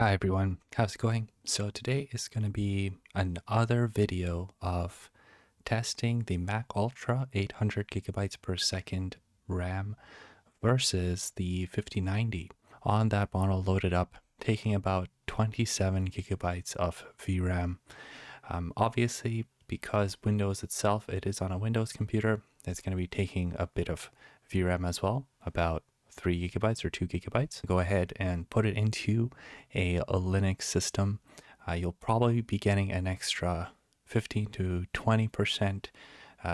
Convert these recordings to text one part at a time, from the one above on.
Hi everyone, how's it going? So today is going to be another video of testing the Mac Ultra 800 gigabytes per second RAM versus the 5090 on that model loaded up, taking about 27 gigabytes of VRAM. Obviously, because Windows itself, it is on a Windows computer, it's going to be taking a bit of VRAM as well, about 3 gigabytes or 2 gigabytes. Go ahead and put it into a Linux system. You'll probably be getting an extra 15 to 20%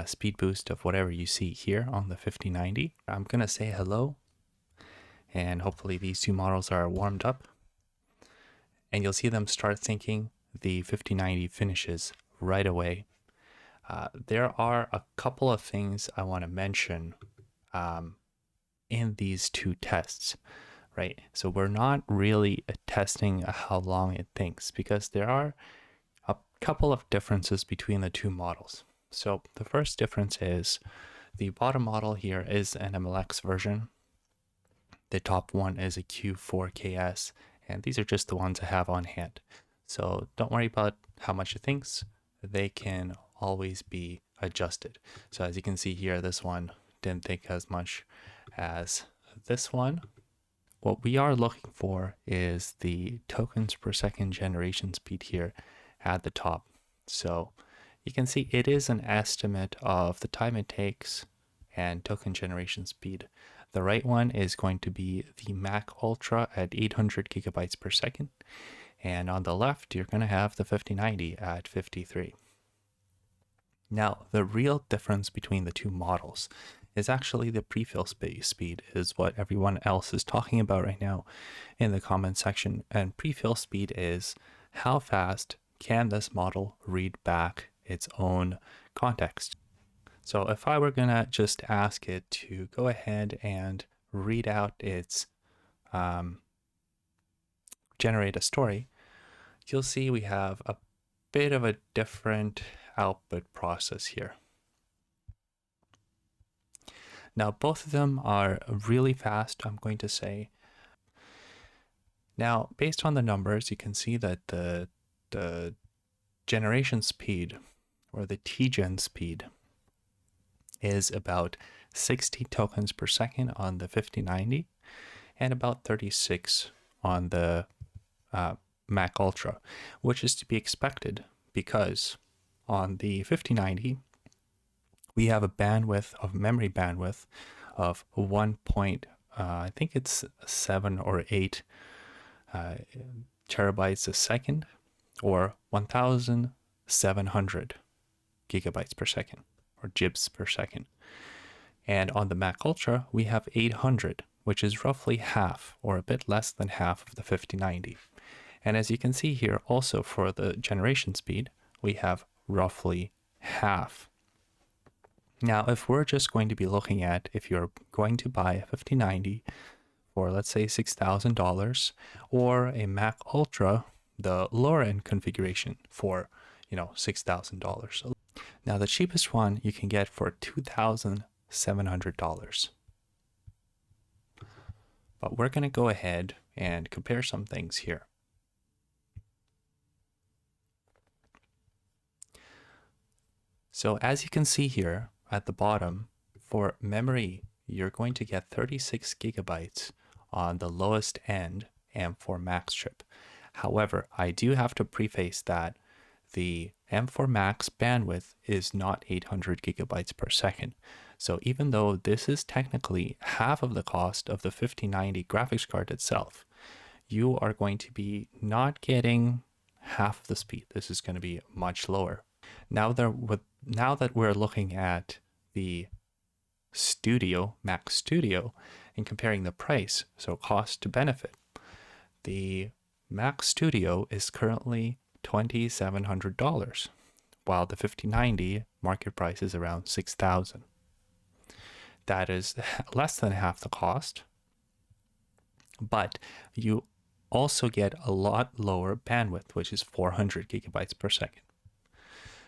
speed boost of whatever you see here on the 5090. I'm going to say hello, and hopefully these two models are warmed up. And you'll see them start syncing. The 5090 finishes right away. There are a couple of things I want to mention in these two tests, right? So we're not really testing how long it thinks because there are a couple of differences between the two models. So the first difference is the bottom model here is an MLX version. The top one is a Q4KS, and these are just the ones I have on hand. So don't worry about how much it thinks. They can always be adjusted. So as you can see here, this one didn't think as much as this one. What we are looking for is the tokens per second generation speed here at the top. So you can see it is an estimate of the time it takes and token generation speed. The right one is going to be the Mac Ultra at 800 gigabytes per second. And on the left, you're going to have the 5090 at 53. Now, the real difference between the two models is actually the prefill speed, is what everyone else is talking about right now in the comment section. And prefill speed is how fast can this model read back its own context. So if I were gonna just ask it to go ahead and read out its generate a story, you'll see we have a bit of a different output process here. Now, both of them are really fast, I'm going to say. Now, based on the numbers, you can see that the generation speed, or the TGen speed, is about 60 tokens per second on the 5090 and about 36 on the Mac Ultra, which is to be expected because on the 5090, we have a bandwidth of memory bandwidth of 1. I think it's 7 or 8 terabytes a second, or 1,700 gigabytes per second, or gibs per second. And on the Mac Ultra, we have 800, which is roughly half, or a bit less than half of the 5090. And as you can see here, also for the generation speed, we have roughly half. Now, if we're just going to be looking at if you're going to buy a 5090 for, let's say, $6,000, or a Mac Ultra, the lower end configuration for, $6,000. Now, the cheapest one you can get for $2,700. But we're going to go ahead and compare some things here. So as you can see here at the bottom, for memory, you're going to get 36 gigabytes on the lowest end M4 Max chip. However, I do have to preface that the M4 Max bandwidth is not 800 gigabytes per second. So even though this is technically half of the cost of the 5090 graphics card itself, you are going to be not getting half the speed. This is going to be much lower. Now that we're looking at the Studio, Mac Studio, and comparing the price, so cost to benefit, the Mac Studio is currently $2,700, while the 5090 market price is around $6,000. That is less than half the cost, but you also get a lot lower bandwidth, which is 400 gigabytes per second.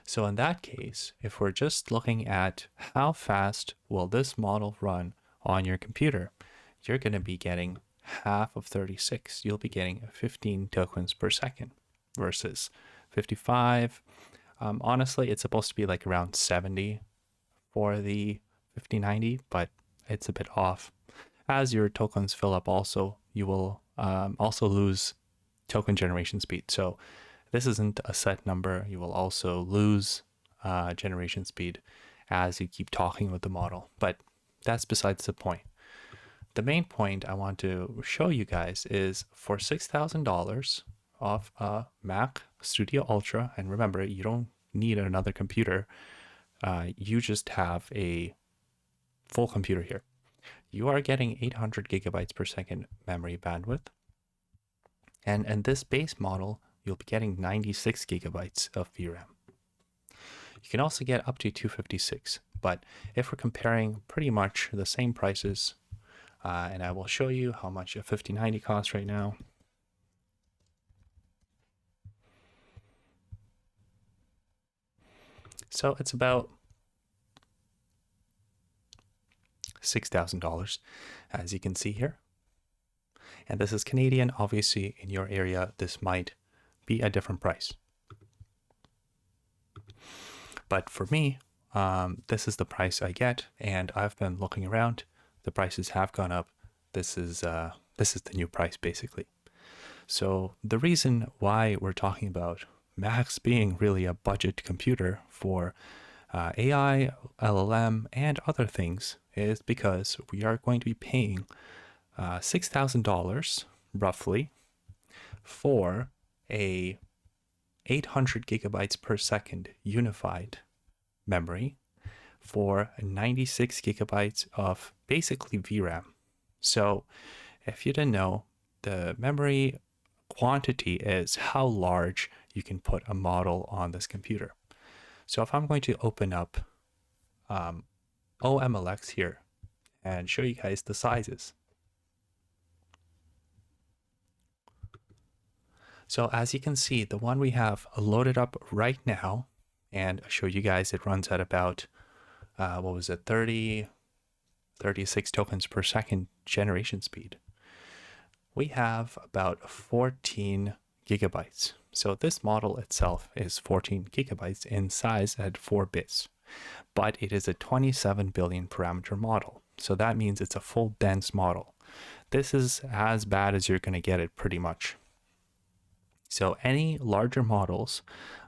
So in that case, if we're just looking at how fast will this model run on your computer, you're going to be getting half of 36, you'll be getting 15 tokens per second versus 55. Honestly, it's supposed to be like around 70 for the 5090, but it's a bit off. As your tokens fill up also, you will also lose token generation speed. So this isn't a set number. You will also lose generation speed as you keep talking with the model, but that's besides the point. The main point I want to show you guys is for $6,000 of a Mac Studio Ultra, and remember, you don't need another computer. You just have a full computer here. You are getting 800 gigabytes per second memory bandwidth. And in this base model, you'll be getting 96 gigabytes of VRAM. You can also get up to 256, but if we're comparing pretty much the same prices, and I will show you how much a 5090 costs right now. So it's about $6,000, as you can see here. And this is Canadian. Obviously, in your area, this might be a different price. But for me, this is the price I get, and I've been looking around. The prices have gone up. This is the new price, basically. So the reason why we're talking about Macs being really a budget computer for AI, LLM, and other things is because we are going to be paying $6,000 roughly for a 800 gigabytes per second unified memory for 96 gigabytes of basically VRAM. So if you didn't know, the memory quantity is how large you can put a model on this computer. So if I'm going to open up OMLX here and show you guys the sizes. So as you can see, the one we have loaded up right now, and I show you guys it runs at about, 36 tokens per second generation speed. We have about 14 gigabytes. So this model itself is 14 gigabytes in size at 4 bits, but it is a 27 billion parameter model. So that means it's a full dense model. This is as bad as you're going to get it pretty much. So any larger models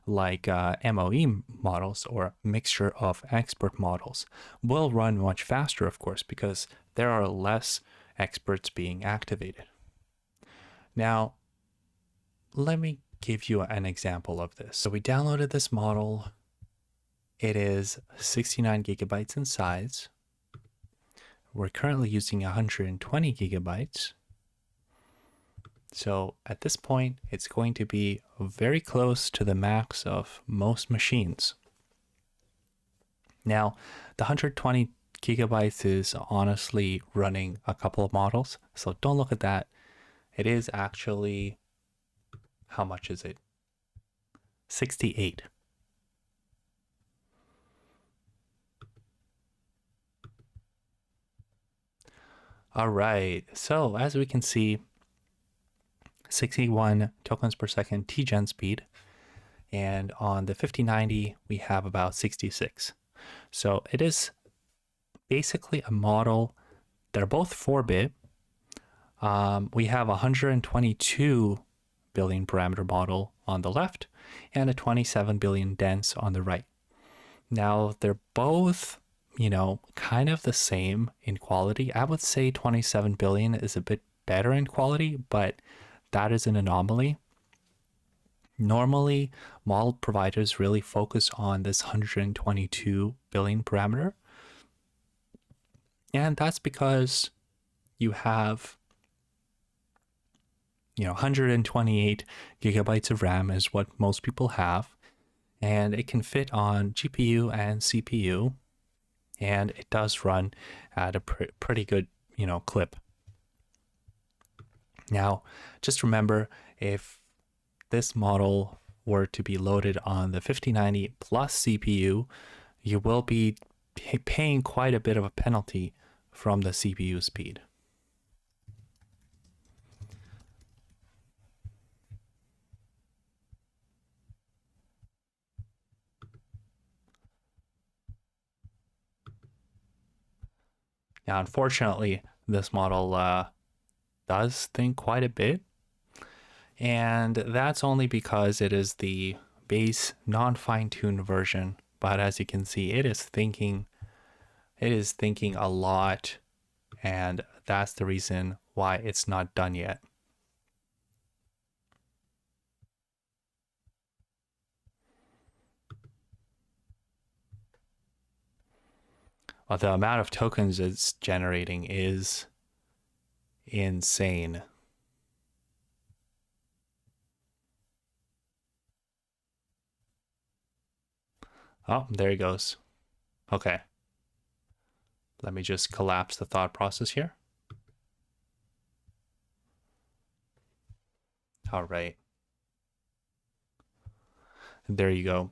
like MOE models or mixture of expert models will run much faster, of course, because there are less experts being activated. Now, let me give you an example of this. So we downloaded this model. It is 69 gigabytes in size. We're currently using 120 gigabytes. So at this point, it's going to be very close to the max of most machines. Now, the 120 gigabytes is honestly running a couple of models, so don't look at that. It is actually, how much is it? 68. All right, so as we can see, 61 tokens per second T-Gen speed, and on the 5090 we have about 66. So it is basically a model. They're both 4-bit. We have a 122 billion parameter model on the left and a 27 billion dense on the right. Now they're both, kind of the same in quality. I would say 27 billion is a bit better in quality, but that is an anomaly. Normally, model providers really focus on this 122 billion parameter. And that's because you have, 128 gigabytes of RAM is what most people have. And it can fit on GPU and CPU. And it does run at a pretty good, clip. Now, just remember, if this model were to be loaded on the 5090 plus CPU, you will be paying quite a bit of a penalty from the CPU speed. Now, unfortunately, this model does think quite a bit, and that's only because it is the base non-fine-tuned version. But as you can see, it is thinking a lot, and that's the reason why it's not done yet. Well, the amount of tokens it's generating is insane. Oh, there he goes. Okay. Let me just collapse the thought process here. All right. There you go.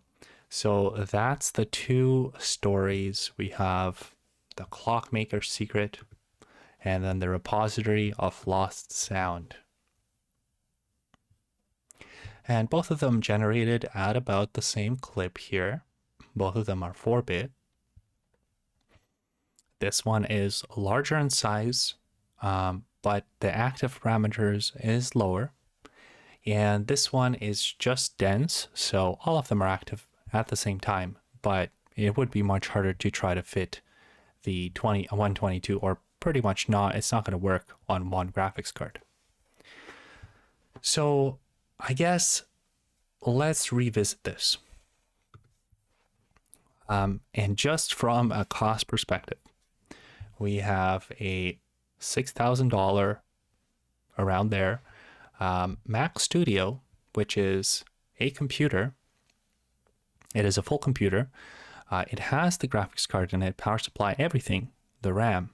So that's the two stories. We have the Clockmaker secret and then the repository of lost sound. And both of them generated at about the same clip here. Both of them are 4-bit. This one is larger in size, but the active parameters is lower. And this one is just dense, so all of them are active at the same time, but it would be much harder to try to fit the 122, or pretty much not. It's not going to work on one graphics card. So I guess let's revisit this. And just from a cost perspective, we have a $6,000 around there Mac Studio, which is a computer. It is a full computer. It has the graphics card in it, power supply, everything, the RAM,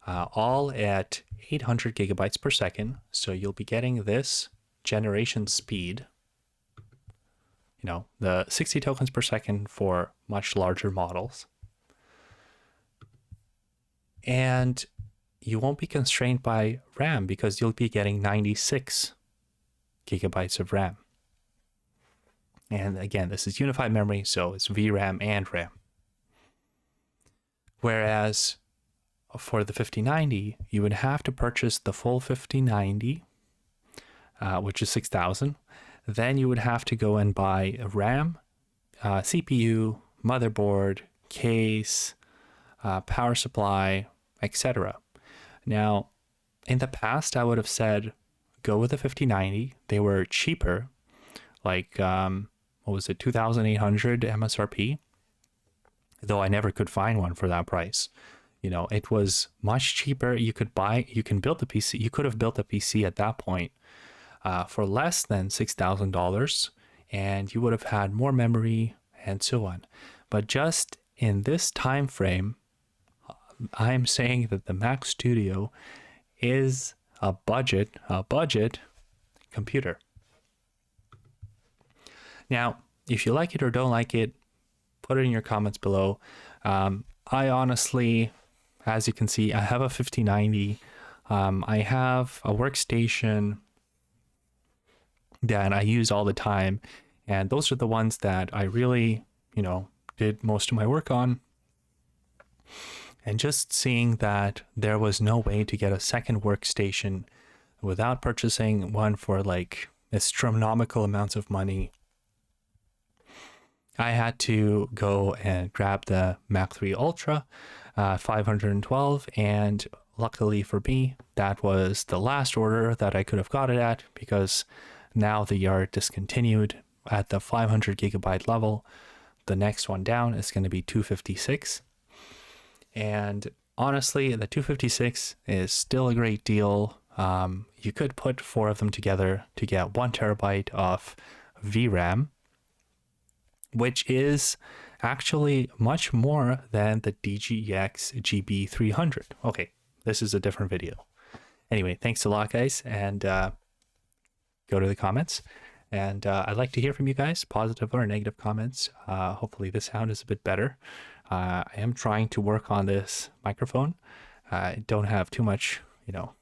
all at 800 gigabytes per second. So you'll be getting this generation speed, you know, the 60 tokens per second for much larger models. And you won't be constrained by RAM because you'll be getting 96 gigabytes of RAM. And again, this is unified memory, so it's VRAM and RAM. Whereas for the 5090, you would have to purchase the full 5090, which is 6,000. Then you would have to go and buy a RAM, CPU, motherboard, case, power supply, etc. Now, in the past, I would have said go with the 5090. They were cheaper, like what was it, 2,800 MSRP, though I never could find one for that price. You know, it was much cheaper. You can build the PC. You could have built a PC at that point for less than $6,000, and you would have had more memory and so on. But just in this time frame, I'm saying that the Mac Studio is a budget computer. Now, if you like it or don't like it, put it in your comments below. I honestly, as you can see, I have a 5090. I have a workstation that I use all the time, and those are the ones that I really, you know, did most of my work on. And just seeing that there was no way to get a second workstation without purchasing one for like astronomical amounts of money, I had to go and grab the Mac 3 Ultra 512, and luckily for me, that was the last order that I could have got it at, because now they are discontinued at the 500 gigabyte level. The next one down is going to be 256. And honestly, the 256 is still a great deal. You could put 4 of them together to get 1 terabyte of VRAM, which is actually much more than the DGX GB300. Okay, this is a different video. Anyway, thanks a lot, guys, and go to the comments. And I'd like to hear from you guys, positive or negative comments. Hopefully the sound is a bit better. I am trying to work on this microphone. I don't have too much, you know,